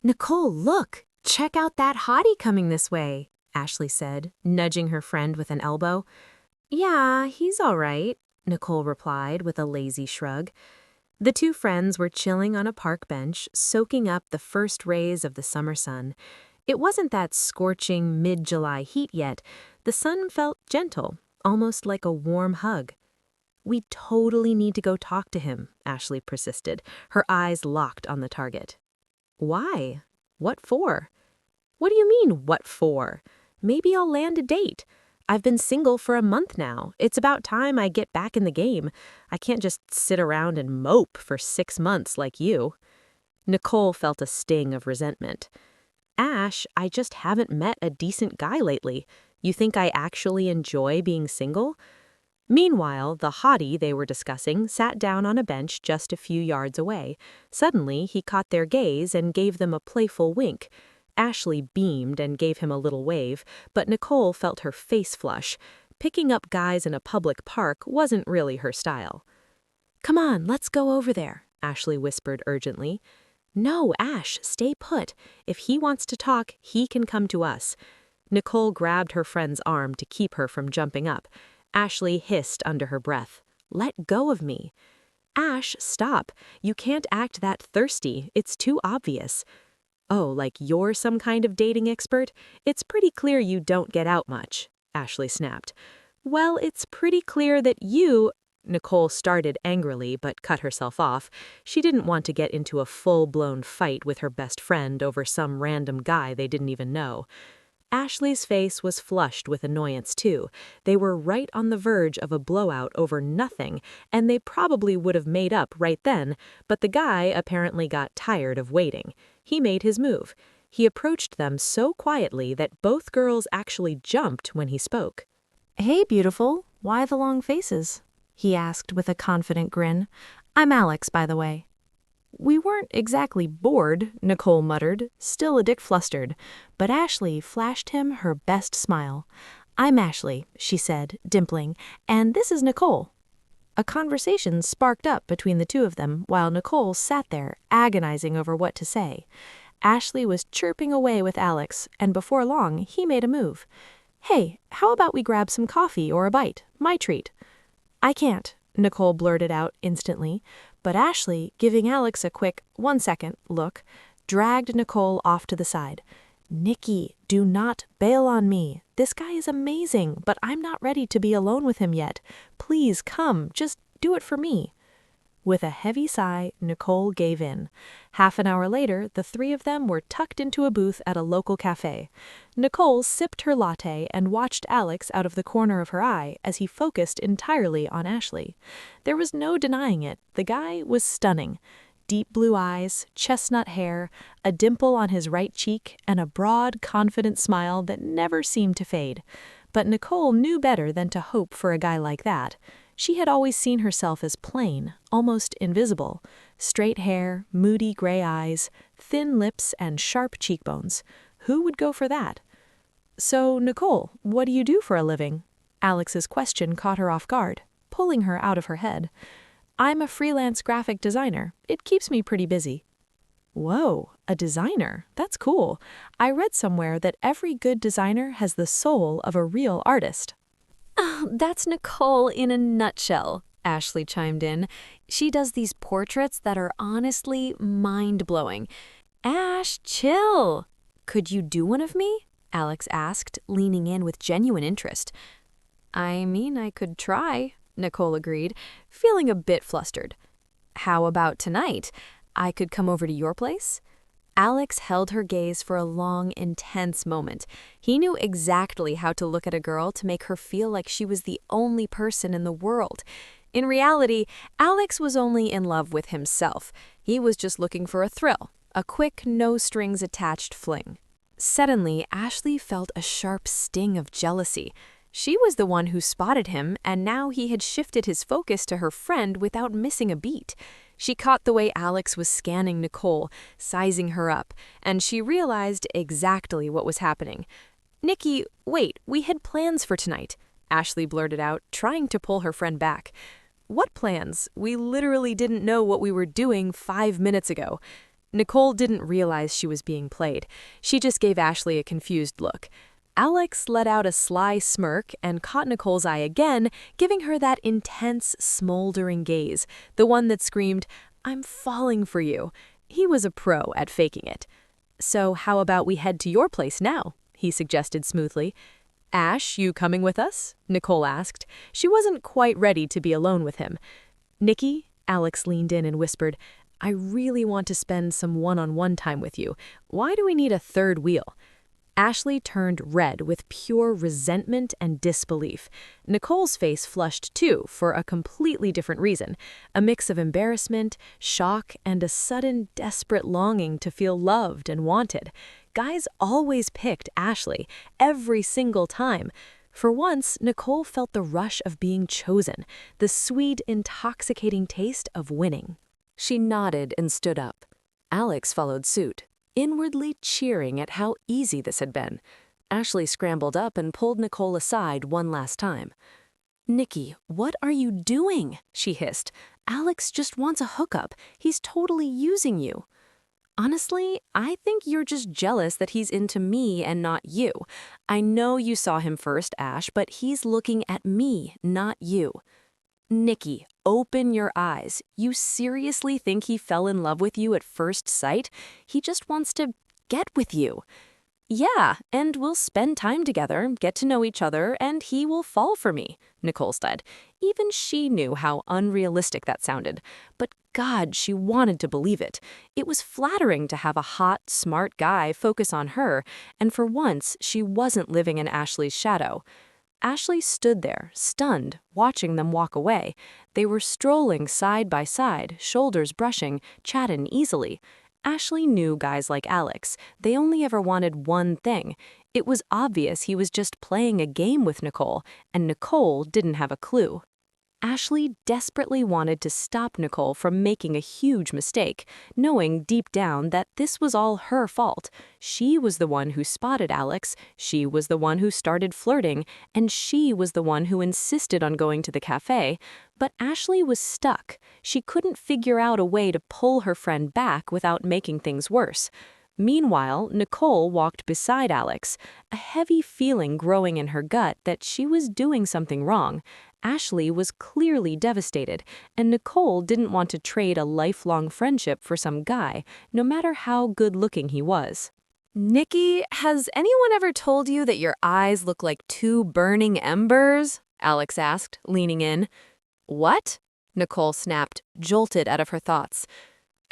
Nicole, look! Check out that hottie coming this way, Ashley said, nudging her friend with an elbow. Yeah, he's all right, Nicole replied with a lazy shrug. The two friends were chilling on a park bench, soaking up the first rays of the summer sun. It wasn't that scorching mid-July heat yet. The sun felt gentle, almost like a warm hug. We totally need to go talk to him, Ashley persisted, her eyes locked on the target. Why? What for? What do you mean, what for? Maybe I'll land a date. I've been single for a month now. It's about time I get back in the game. I can't just sit around and mope for 6 months like you. Nicole felt a sting of resentment. Ash, I just haven't met a decent guy lately. You think I actually enjoy being single? Meanwhile, the hottie they were discussing sat down on a bench just a few yards away. Suddenly, he caught their gaze and gave them a playful wink. Ashley beamed and gave him a little wave, but Nicole felt her face flush. Picking up guys in a public park wasn't really her style. Come on, let's go over there, Ashley whispered urgently. No, Ash, stay put. If he wants to talk, he can come to us. Nicole grabbed her friend's arm to keep her from jumping up. Ashley hissed under her breath. Let go of me. Ash, stop. You can't act that thirsty. It's too obvious. Oh, like you're some kind of dating expert? It's pretty clear you don't get out much, Ashley snapped. Well, it's pretty clear that you... Nicole started angrily but cut herself off. She didn't want to get into a full-blown fight with her best friend over some random guy they didn't even know. Ashley's face was flushed with annoyance too. They were right on the verge of a blowout over nothing, and they probably would have made up right then, but the guy apparently got tired of waiting. He made his move. He approached them so quietly that both girls actually jumped when he spoke. Hey, beautiful. Why the long faces? He asked with a confident grin. I'm Alex, by the way. We weren't exactly bored, Nicole muttered, still a dick flustered, but Ashley flashed him her best smile. I'm Ashley, she said, dimpling, and this is Nicole. A conversation sparked up between the two of them while Nicole sat there, agonizing over what to say. Ashley was chirping away with Alex, and before long, he made a move. Hey, how about we grab some coffee or a bite? My treat. I can't, Nicole blurted out instantly, but Ashley, giving Alex a quick 1 second look, dragged Nicole off to the side. Nikki, do not bail on me. This guy is amazing, but I'm not ready to be alone with him yet. Please come, just do it for me. With a heavy sigh, Nicole gave in. Half an hour later, the three of them were tucked into a booth at a local cafe. Nicole sipped her latte and watched Alex out of the corner of her eye as he focused entirely on Ashley. There was no denying it. The guy was stunning. Deep blue eyes, chestnut hair, a dimple on his right cheek, and a broad, confident smile that never seemed to fade. But Nicole knew better than to hope for a guy like that. She had always seen herself as plain, almost invisible. Straight hair, moody gray eyes, thin lips, and sharp cheekbones. Who would go for that? So, Nicole, what do you do for a living? Alex's question caught her off guard, pulling her out of her head. I'm a freelance graphic designer. It keeps me pretty busy. Whoa, a designer? That's cool. I read somewhere that every good designer has the soul of a real artist. Oh, that's Nicole in a nutshell, Ashley chimed in. She does these portraits that are honestly mind-blowing. Ash, chill. Could you do one of me? Alex asked, leaning in with genuine interest. I mean, I could try, Nicole agreed, feeling a bit flustered. How about tonight? I could come over to your place? Alex held her gaze for a long, intense moment. He knew exactly how to look at a girl to make her feel like she was the only person in the world. In reality, Alex was only in love with himself. He was just looking for a thrill, a quick, no-strings-attached fling. Suddenly, Ashley felt a sharp sting of jealousy. She was the one who spotted him, and now he had shifted his focus to her friend without missing a beat. She caught the way Alex was scanning Nicole, sizing her up, and she realized exactly what was happening. Nikki, wait, we had plans for tonight, Ashley blurted out, trying to pull her friend back. What plans? We literally didn't know what we were doing 5 minutes ago. Nicole didn't realize she was being played. She just gave Ashley a confused look. Alex let out a sly smirk and caught Nicole's eye again, giving her that intense, smoldering gaze, the one that screamed, "I'm falling for you." He was a pro at faking it. "So how about we head to your place now?" he suggested smoothly. "Ash, you coming with us?" Nicole asked. She wasn't quite ready to be alone with him. "Nikki," Alex leaned in and whispered, "I really want to spend some one-on-one time with you. Why do we need a third wheel?" Ashley turned red with pure resentment and disbelief. Nicole's face flushed too, for a completely different reason, a mix of embarrassment, shock, and a sudden desperate longing to feel loved and wanted. Guys always picked Ashley, every single time. For once, Nicole felt the rush of being chosen, the sweet, intoxicating taste of winning. She nodded and stood up. Alex followed suit, inwardly cheering at how easy this had been. Ashley scrambled up and pulled Nicole aside one last time. "Nikki, what are you doing?" she hissed. "Alex just wants a hookup. He's totally using you." "Honestly, I think you're just jealous that he's into me and not you. I know you saw him first, Ash, but he's looking at me, not you." "Nikki, open your eyes. You seriously think he fell in love with you at first sight? He just wants to get with you." "Yeah, and we'll spend time together, get to know each other, and he will fall for me," Nicole said. Even she knew how unrealistic that sounded. But God, she wanted to believe it. It was flattering to have a hot, smart guy focus on her, and for once, she wasn't living in Ashley's shadow. Ashley stood there, stunned, watching them walk away. They were strolling side by side, shoulders brushing, chatting easily. Ashley knew guys like Alex. They only ever wanted one thing. It was obvious he was just playing a game with Nicole, and Nicole didn't have a clue. Ashley desperately wanted to stop Nicole from making a huge mistake, knowing deep down that this was all her fault. She was the one who spotted Alex, she was the one who started flirting, and she was the one who insisted on going to the cafe. But Ashley was stuck. She couldn't figure out a way to pull her friend back without making things worse. Meanwhile, Nicole walked beside Alex, a heavy feeling growing in her gut that she was doing something wrong. Ashley was clearly devastated, and Nicole didn't want to trade a lifelong friendship for some guy, no matter how good-looking he was. "Nikki, has anyone ever told you that your eyes look like two burning embers?" Alex asked, leaning in. "What?" Nicole snapped, jolted out of her thoughts.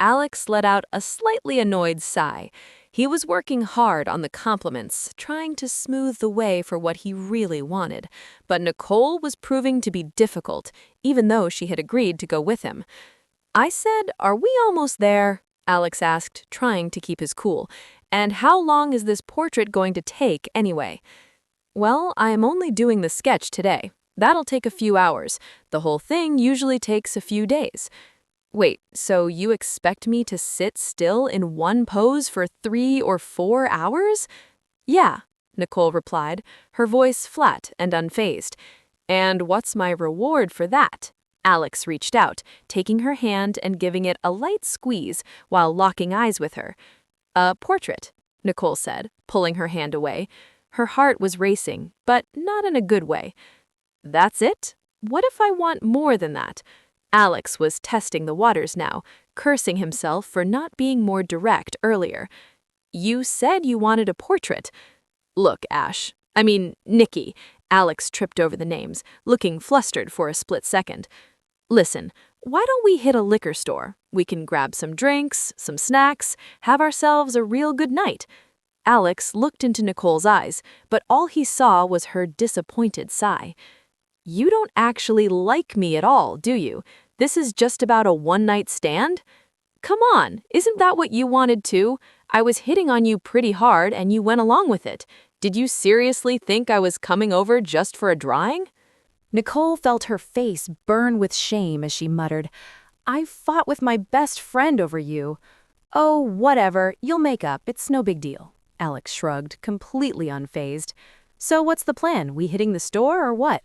Alex let out a slightly annoyed sigh. He was working hard on the compliments, trying to smooth the way for what he really wanted. But Nicole was proving to be difficult, even though she had agreed to go with him. "I said, are we almost there?" Alex asked, trying to keep his cool. "And how long is this portrait going to take anyway?" "Well, I am only doing the sketch today. That'll take a few hours. The whole thing usually takes a few days." "Wait, so you expect me to sit still in one pose for 3 or 4 hours?" "Yeah," Nicole replied, her voice flat and unfazed. "And what's my reward for that?" Alex reached out, taking her hand and giving it a light squeeze while locking eyes with her. "A portrait," Nicole said, pulling her hand away. Her heart was racing, but not in a good way. "That's it? What if I want more than that?" Alex was testing the waters now, cursing himself for not being more direct earlier. "You said you wanted a portrait." "Look, Nikki." Alex tripped over the names, looking flustered for a split second. "Listen, why don't we hit a liquor store? We can grab some drinks, some snacks, have ourselves a real good night." Alex looked into Nicole's eyes, but all he saw was her disappointed sigh. "You don't actually like me at all, do you? This is just about a one-night stand? Come on, isn't that what you wanted too? I was hitting on you pretty hard and you went along with it. Did you seriously think I was coming over just for a drawing?" Nicole felt her face burn with shame as she muttered, "I fought with my best friend over you." "Oh, whatever, you'll make up, it's no big deal." Alex shrugged, completely unfazed. "So what's the plan? We hitting the store or what?"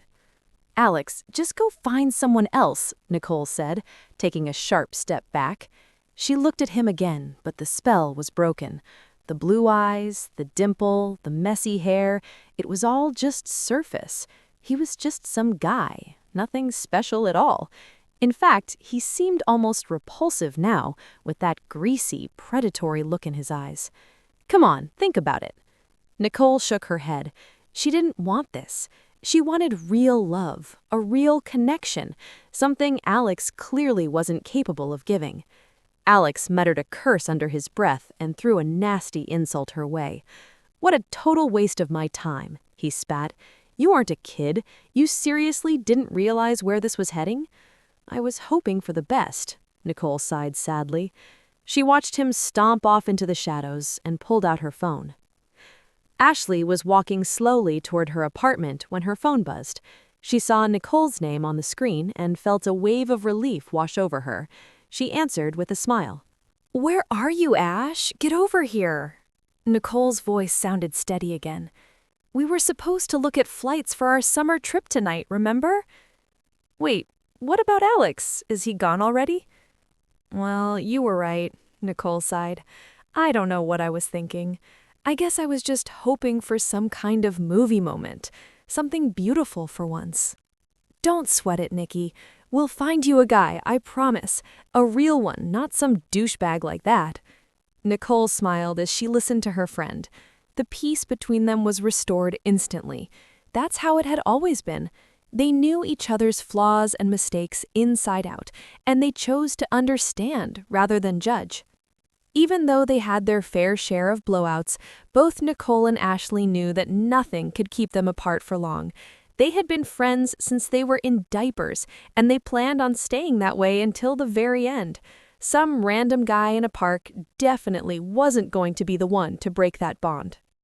"Alex, just go find someone else," Nicole said, taking a sharp step back. She looked at him again, but the spell was broken. The blue eyes, the dimple, the messy hair, it was all just surface. He was just some guy, nothing special at all. In fact, he seemed almost repulsive now, with that greasy, predatory look in his eyes. Come on, think about it. Nicole shook her head. She didn't want this. She wanted real love, a real connection, something Alex clearly wasn't capable of giving. Alex muttered a curse under his breath and threw a nasty insult her way. "What a total waste of my time," he spat. "You aren't a kid. You seriously didn't realize where this was heading?" "I was hoping for the best," Nicole sighed sadly. She watched him stomp off into the shadows and pulled out her phone. Ashley was walking slowly toward her apartment when her phone buzzed. She saw Nicole's name on the screen and felt a wave of relief wash over her. She answered with a smile. "Where are you, Ash? Get over here." Nicole's voice sounded steady again. "We were supposed to look at flights for our summer trip tonight, remember?" "Wait, what about Alex? Is he gone already?" "Well, you were right," Nicole sighed. "I don't know what I was thinking. I guess I was just hoping for some kind of movie moment, something beautiful for once." "Don't sweat it, Nikki. We'll find you a guy, I promise. A real one, not some douchebag like that." Nicole smiled as she listened to her friend. The peace between them was restored instantly. That's how it had always been. They knew each other's flaws and mistakes inside out, and they chose to understand rather than judge. Even though they had their fair share of blowouts, both Nicole and Ashley knew that nothing could keep them apart for long. They had been friends since they were in diapers, and they planned on staying that way until the very end. Some random guy in a park definitely wasn't going to be the one to break that bond.